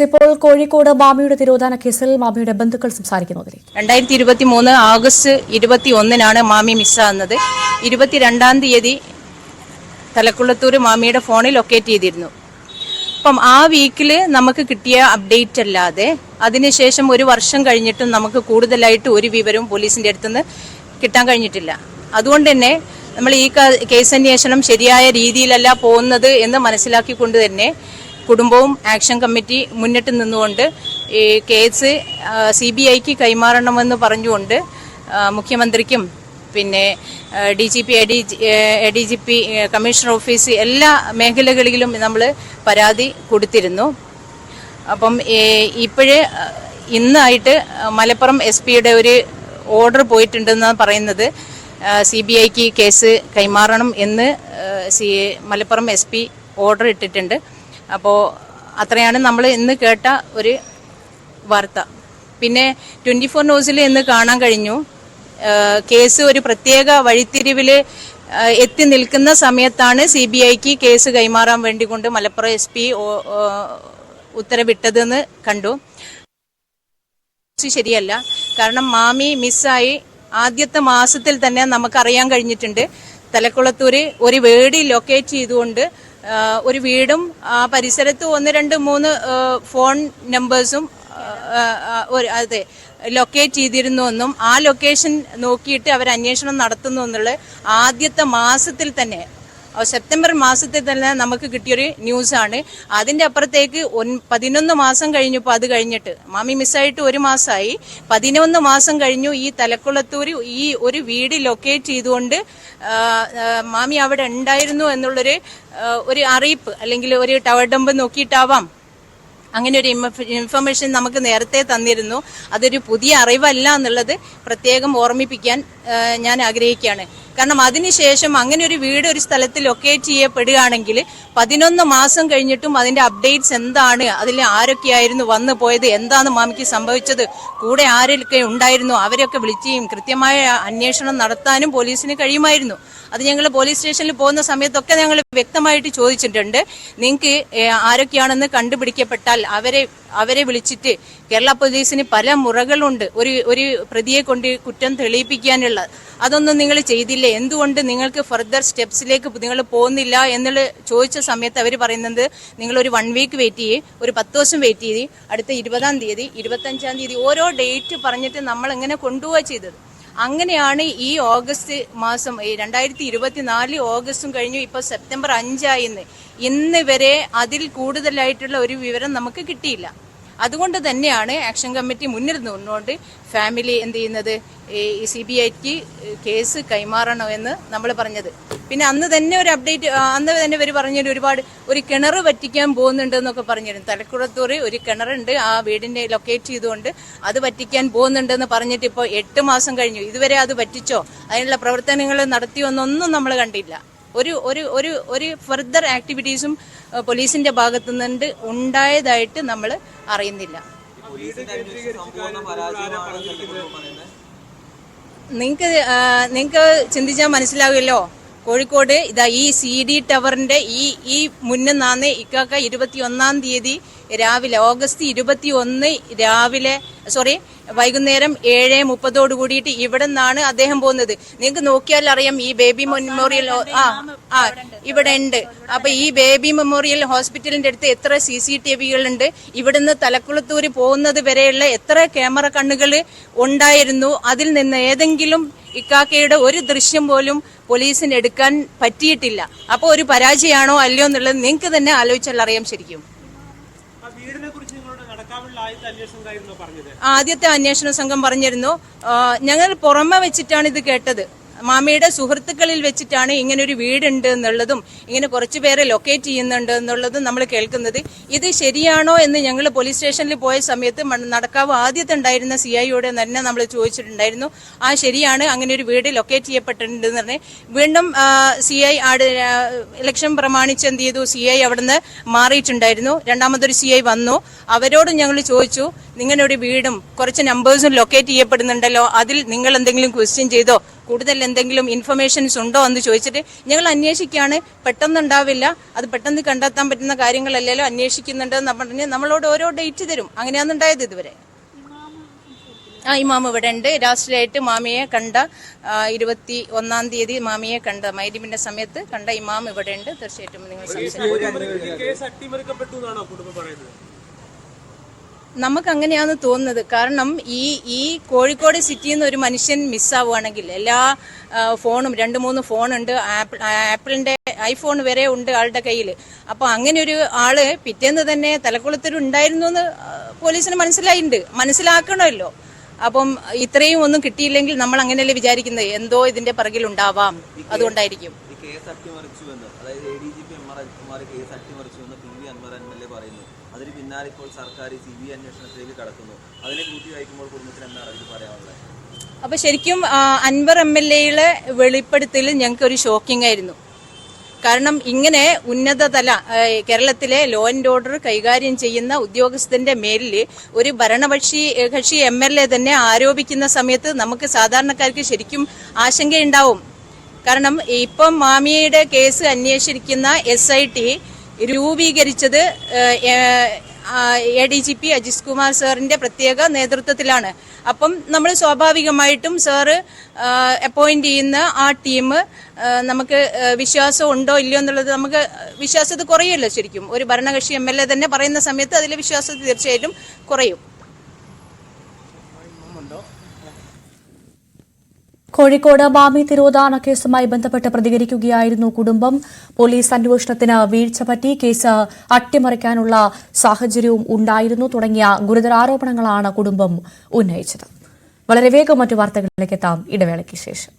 Yes, ഇപ്പോൾ കോഴിക്കോട് മാമിയുടെ തിരോധാന കേസിൽ മാമിയുടെ ബന്ധുക്കൾ സംസാരിക്കുന്നു. 2023 ആഗസ്റ്റ് 21 മാമി മിസ്സാകുന്നത്. 22 തലക്കുളത്തൂർ മാമിയുടെ ഫോണിൽ ലൊക്കേറ്റ് ചെയ്തിരുന്നു. അപ്പം ആ വീക്കിൽ നമുക്ക് കിട്ടിയ അപ്ഡേറ്റ് അല്ലാതെ അതിനുശേഷം ഒരു വർഷം കഴിഞ്ഞിട്ടും നമുക്ക് കൂടുതലായിട്ട് ഒരു വിവരവും പോലീസിന്റെ അടുത്തുനിന്ന് കിട്ടാൻ കഴിഞ്ഞിട്ടില്ല. അതുകൊണ്ട് തന്നെ നമ്മൾ ഈ കേസ് അന്വേഷണം ശരിയായ രീതിയിലല്ല പോകുന്നത് എന്ന് മനസ്സിലാക്കിക്കൊണ്ട് തന്നെ കുടുംബവും ആക്ഷൻ കമ്മിറ്റി മുന്നിട്ട് നിന്നുകൊണ്ട് ഈ കേസ് CBIക്ക് കൈമാറണമെന്ന് പറഞ്ഞുകൊണ്ട് മുഖ്യമന്ത്രിക്കും പിന്നെ DGP, ADGP, കമ്മീഷണർ ഓഫീസ് എല്ലാ മേഖലകളിലും നമ്മൾ പരാതി കൊടുത്തിരുന്നു. അപ്പം ഇന്നായിട്ട് മലപ്പുറം SP-യുടെ ഒരു ഓർഡർ പോയിട്ടുണ്ടെന്നാണ് പറയുന്നത്. CBIക്ക് കേസ് കൈമാറണം എന്ന് മലപ്പുറം SP ഓർഡർ ഇട്ടിട്ടുണ്ട്. അപ്പോൾ അത്രയാണ് നമ്മൾ ഇന്ന് കേട്ട ഒരു വാർത്ത. പിന്നെ 24 ന്യൂസിൽ ഇന്ന് കാണാൻ കഴിഞ്ഞു, കേസ് ഒരു പ്രത്യേക വഴിത്തിരിവിൽ എത്തി നിൽക്കുന്ന സമയത്താണ് CBIക്ക് കേസ് കൈമാറാൻ വേണ്ടി കൊണ്ട് മലപ്പുറം SP ഉത്തരവിട്ടതെന്ന് കണ്ടു. ശരിയല്ല. കാരണം മാമി മിസ്സായി ആദ്യത്തെ മാസത്തിൽ തന്നെ നമുക്കറിയാൻ കഴിഞ്ഞിട്ടുണ്ട്. തലക്കുളത്തൂര് ഒരു വീട് ലൊക്കേറ്റ് ചെയ്തുകൊണ്ട് ഒരു വീടും ആ പരിസരത്ത് 1, 2, 3 ഫോൺ നമ്പേഴ്സും അതെ ലൊക്കേറ്റ് ചെയ്തിരുന്നു എന്നും ആ ലൊക്കേഷൻ നോക്കിയിട്ട് അവർ അന്വേഷണം നടത്തുന്നു എന്നുള്ള ആദ്യത്തെ മാസത്തിൽ തന്നെ, സെപ്റ്റംബർ മാസത്തിൽ തന്നെ നമുക്ക് കിട്ടിയൊരു ന്യൂസാണ്. അതിന്റെ അപ്പുറത്തേക്ക് 11 മാസം കഴിഞ്ഞപ്പോൾ അത് കഴിഞ്ഞിട്ട് മാമി മിസ്സായിട്ട് 1 മാസമായി, 11 മാസം കഴിഞ്ഞു ഈ തലക്കുളത്തൂര് ഈ ഒരു വീട് ലൊക്കേറ്റ് ചെയ്തുകൊണ്ട് മാമി അവിടെ ഉണ്ടായിരുന്നു എന്നുള്ളൊരു അറിയിപ്പ് അല്ലെങ്കിൽ ഒരു ടവർ ഡംപ് നോക്കിയിട്ടാവാം അങ്ങനെ ഒരു ഇൻഫർമേഷൻ നമുക്ക് നേരത്തെ തന്നിരുന്നു. അതൊരു പുതിയ അറിവല്ല എന്നുള്ളത് പ്രത്യേകം ഓർമ്മിപ്പിക്കാൻ ഞാൻ ആഗ്രഹിക്കുകയാണ്. കാരണം അതിനുശേഷം അങ്ങനെ ഒരു വീട് ഒരു സ്ഥലത്ത് ലൊക്കേറ്റ് ചെയ്യപ്പെടുകയാണെങ്കിൽ 11 മാസം കഴിഞ്ഞിട്ടും അതിന്റെ അപ്ഡേറ്റ്സ് എന്താണ്, അതിൽ ആരൊക്കെയായിരുന്നു വന്നു പോയത്, എന്താണ് മാമിക്ക് സംഭവിച്ചത്, കൂടെ ആരൊക്കെ ഉണ്ടായിരുന്നു, അവരൊക്കെ വിളിക്കുകയും കൃത്യമായ അന്വേഷണം നടത്താനും പോലീസിന് കഴിയുമായിരുന്നു. അത് ഞങ്ങൾ പോലീസ് സ്റ്റേഷനിൽ പോകുന്ന സമയത്തൊക്കെ ഞങ്ങൾ വ്യക്തമായിട്ട് ചോദിച്ചിട്ടുണ്ട്. നിങ്ങൾക്ക് ആരൊക്കെയാണെന്ന് കണ്ടുപിടിക്കപ്പെട്ടാൽ അവരെ വിളിച്ചിട്ട് കേരള പോലീസിന് പല മുറകളുണ്ട് ഒരു പ്രതിയെ കൊണ്ട് കുറ്റം തെളിയിപ്പിക്കാനുള്ള. അതൊന്നും നിങ്ങൾ ചെയ്തില്ലേ, എന്തുകൊണ്ട് നിങ്ങൾക്ക് ഫർദർ സ്റ്റെപ്സിലേക്ക് നിങ്ങൾ പോകുന്നില്ല എന്നുള്ള ചോദിച്ച സമയത്ത് അവർ പറയുന്നത് നിങ്ങളൊരു 1 വീക്ക് വെയിറ്റ് ചെയ്യേ, ഒരു 10 ദിവസം വെയിറ്റ് ചെയ്ത് അടുത്ത 20-ാം തീയതി 25-ാം തീയതി ഓരോ ഡേറ്റ് പറഞ്ഞിട്ട് നമ്മൾ എങ്ങനെ കൊണ്ടുപോവുക ചെയ്തത്. അങ്ങനെയാണ് ഈ ഓഗസ്റ്റ് മാസം 2024 ഓഗസ്റ്റും കഴിഞ്ഞു, ഇപ്പോൾ സെപ്റ്റംബർ 5 ഇന്ന് വരെ അതിൽ കൂടുതലായിട്ടുള്ള ഒരു വിവരം നമുക്ക് കിട്ടിയില്ല. അതുകൊണ്ട് തന്നെയാണ് ആക്ഷൻ കമ്മിറ്റി മുന്നിൽ നിന്നുകൊണ്ട് ഫാമിലി എന്ത് ചെയ്യുന്നത്, CBIക്ക് കേസ് കൈമാറണമെന്ന് നമ്മൾ പറഞ്ഞത്. പിന്നെ അന്ന് തന്നെ ഒരു അപ്ഡേറ്റ്, അന്ന് തന്നെ ഇവർ പറഞ്ഞിട്ട് ഒരു കിണർ വറ്റിക്കാൻ പോകുന്നുണ്ട് എന്നൊക്കെ പറഞ്ഞിരുന്നു. തലക്കുളത്തൂർ ഒരു കിണറുണ്ട്, ആ വീടിന്റെ ലൊക്കേറ്റ് ചെയ്തുകൊണ്ട് അത് വറ്റിക്കാൻ പോകുന്നുണ്ടെന്ന് പറഞ്ഞിട്ട് ഇപ്പോൾ 8 മാസം കഴിഞ്ഞു. ഇതുവരെ അത് വറ്റിച്ചോ, അതിനുള്ള പ്രവർത്തനങ്ങൾ നടത്തിയോ എന്നൊന്നും നമ്മൾ കണ്ടില്ല. ഒരു ഫർദർ ആക്ടിവിറ്റീസും പോലീസിന്റെ ഭാഗത്തു നിന്ന് ഉണ്ടായതായിട്ട് നമ്മൾ അറിയുന്നില്ല. നിങ്ങൾക്ക് ചിന്തിച്ചാൽ മനസ്സിലാവുമല്ലോ. കോഴിക്കോട് ഇതാ ഈ CD ടവറിന്റെ ഈ മുന്നിന്നാണ് ഇക്കാക്ക 21-ാം തീയതി രാവിലെ ഓഗസ്റ്റ് 21 രാവിലെ വൈകുന്നേരം 7:30 കൂടിയിട്ട് ഇവിടെ നിന്നാണ് അദ്ദേഹം പോകുന്നത്. നിങ്ങൾക്ക് നോക്കിയാൽ അറിയാം ഈ ബേബി മെമ്മോറിയൽ ഇവിടെ ഉണ്ട്. അപ്പൊ ഈ ബേബി മെമ്മോറിയൽ ഹോസ്പിറ്റലിന്റെ അടുത്ത് എത്ര CCTVകളുണ്ട്, ഇവിടുന്ന് തലക്കുളത്തൂര് പോകുന്നത് വരെയുള്ള എത്ര ക്യാമറ കണ്ണുകൾ ഉണ്ടായിരുന്നു, അതിൽ നിന്ന് ഏതെങ്കിലും ഇക്കാക്കയുടെ ഒരു ദൃശ്യം പോലും പോലീസിന് എടുക്കാൻ പറ്റിയിട്ടില്ല. അപ്പോൾ ഒരു പരാജയമാണോ അല്ലയോ എന്നുള്ളത് നിങ്ങൾക്ക് തന്നെ ആലോചിച്ചാൽ അറിയാം. ശരിക്കും ആദ്യത്തെ അന്വേഷണ സംഘം പറഞ്ഞിരുന്നു, ഞങ്ങൾ പുറമെ വെച്ചിട്ടാണ് ഇത് കേട്ടത്, മാമിയുടെ സുഹൃത്തുക്കളിൽ വെച്ചിട്ടാണ് ഇങ്ങനെ ഒരു വീടുണ്ട് എന്നുള്ളതും ഇങ്ങനെ കുറച്ചു പേരെ ലൊക്കേറ്റ് ചെയ്യുന്നുണ്ട് എന്നുള്ളതും നമ്മൾ കേൾക്കുന്നത്. ഇത് ശരിയാണോ എന്ന് ഞങ്ങൾ പോലീസ് സ്റ്റേഷനിൽ പോയ സമയത്ത് നടക്കാവ് ആദ്യത്തെ ഉണ്ടായിരുന്ന CIയോട് തന്നെ നമ്മൾ ചോദിച്ചിട്ടുണ്ടായിരുന്നു. ശരിയാണ്, അങ്ങനെ ഒരു വീട് ലൊക്കേറ്റ് ചെയ്യപ്പെട്ടിട്ടുണ്ടെന്ന് പറഞ്ഞ് വീണ്ടും CI ഇലക്ഷൻ പ്രമാണിച്ച് എന്ത് ചെയ്തു, CI അവിടുന്ന് മാറിയിട്ടുണ്ടായിരുന്നു. രണ്ടാമതൊരു CI വന്നു. അവരോട് ഞങ്ങൾ ചോദിച്ചു, നിങ്ങളുടെ വീടും കുറച്ച് നമ്പേഴ്സും ലൊക്കേറ്റ് ചെയ്യപ്പെടുന്നുണ്ടല്ലോ, അതിൽ നിങ്ങൾ എന്തെങ്കിലും ക്വസ്റ്റ്യൻ ചെയ്തോ, കൂടുതൽ എന്തെങ്കിലും ഇൻഫർമേഷൻസ് ഉണ്ടോ എന്ന് ചോദിച്ചിട്ട് ഞങ്ങൾ അന്വേഷിക്കുകയാണ്. പെട്ടെന്നുണ്ടാവില്ല, അത് പെട്ടെന്ന് കണ്ടെത്താൻ പറ്റുന്ന കാര്യങ്ങളല്ലല്ലോ അന്വേഷിക്കുന്നുണ്ടെന്ന് പറഞ്ഞ് നമ്മളോട് ഓരോ ഡേറ്റ് തരും. അങ്ങനെയാണ് ഉണ്ടായത് ഇതുവരെ. ഇമാം ഇവിടെ ഉണ്ട്. ലാസ്റ്റിലായിട്ട് മാമിയെ കണ്ട 21-ാം തീയതി മാമിയെ കണ്ട മഗ്‌രിബിന്റെ സമയത്ത് കണ്ട ഇമാം ഇവിടെ ഉണ്ട്. തീർച്ചയായിട്ടും നിങ്ങൾ നമുക്ക് അങ്ങനെയാണ് തോന്നുന്നത്. കാരണം ഈ കോഴിക്കോട് സിറ്റിയിൽ നിന്ന് ഒരു മനുഷ്യൻ മിസ്സാവുകയാണെങ്കിൽ എല്ലാ ഫോണും 2-3 ഫോണുണ്ട്, ആപ്പിളിന്റെ ഐഫോൺ വരെ ഉണ്ട് ആളുടെ കയ്യിൽ. അപ്പൊ അങ്ങനെ ഒരു ആള് പിറ്റേന്ന് തന്നെ തലക്കുളത്തിൽ ഉണ്ടായിരുന്നു എന്ന് പോലീസിന് മനസ്സിലാക്കണമല്ലോ. അപ്പം ഇത്രയും ഒന്നും കിട്ടിയില്ലെങ്കിൽ നമ്മൾ അങ്ങനെയല്ലേ വിചാരിക്കുന്നത്, എന്തോ ഇതിന്റെ പിറകിലുണ്ടാവാം, അതുകൊണ്ടായിരിക്കും. അതിന് പിന്നാലെ ഇപ്പോൾ സർക്കാർ CBI അന്വേഷണത്തിലേക്ക് കടക്കുന്നു. അതിനെ കൂട്ടി വായിക്കുമ്പോൾ കുടുംബത്തിന് എന്താണ് അതിൽ പറയാനുള്ളത്? അപ്പൊ ശരിക്കും അൻവർ MLA വെളിപ്പെടുത്തൽ ഞങ്ങൾക്ക് ഒരു ഷോക്കിംഗ് ആയിരുന്നു. കാരണം ഇങ്ങനെ ഉന്നതതല കേരളത്തിലെ ലോ ആൻഡ് ഓർഡർ കൈകാര്യം ചെയ്യുന്ന ഉദ്യോഗസ്ഥന്റെ മേലിൽ ഒരു ഭരണകക്ഷി MLA തന്നെ ആരോപിക്കുന്ന സമയത്ത് നമുക്ക് സാധാരണക്കാർക്ക് ശരിക്കും ആശങ്കയുണ്ടാവും. കാരണം ഇപ്പം മാമിയുടെ കേസ് അന്വേഷിക്കുന്ന SIT രൂപീകരിച്ചത് ADGP അജിത് കുമാർ സാറിന്റെ പ്രത്യേക നേതൃത്വത്തിലാണ്. അപ്പം നമ്മൾ സ്വാഭാവികമായിട്ടും സാറ് അപ്പോയിന്റ് ചെയ്യുന്ന ആ ടീം നമുക്ക് വിശ്വാസം ഉണ്ടോ ഇല്ലയോ എന്നുള്ളത് നമുക്ക് വിശ്വാസത കുറയുമല്ലോ. ശരിക്കും ഒരു ഭരണകക്ഷി MLA തന്നെ പറയുന്ന സമയത്ത് അതിലെ വിശ്വാസത തീർച്ചയായിട്ടും കുറയും. കോഴിക്കോട് മാമി തിരോധാന കേസുമായി ബന്ധപ്പെട്ട് പ്രതികരിക്കുകയായിരുന്നു കുടുംബം. പോലീസ് അന്വേഷണത്തിന് വീഴ്ച പറ്റി, കേസ് അട്ടിമറിക്കാനുള്ള സാഹചര്യവും ഉണ്ടായിരുന്നു തുടങ്ങിയ ഗുരുതര ആരോപണങ്ങളാണ് കുടുംബം ഉന്നയിച്ചത്. വളരെ വേഗം മറ്റു വാർത്തകളിലേക്ക് എത്താം ഇടവേളയ്ക്ക് ശേഷം.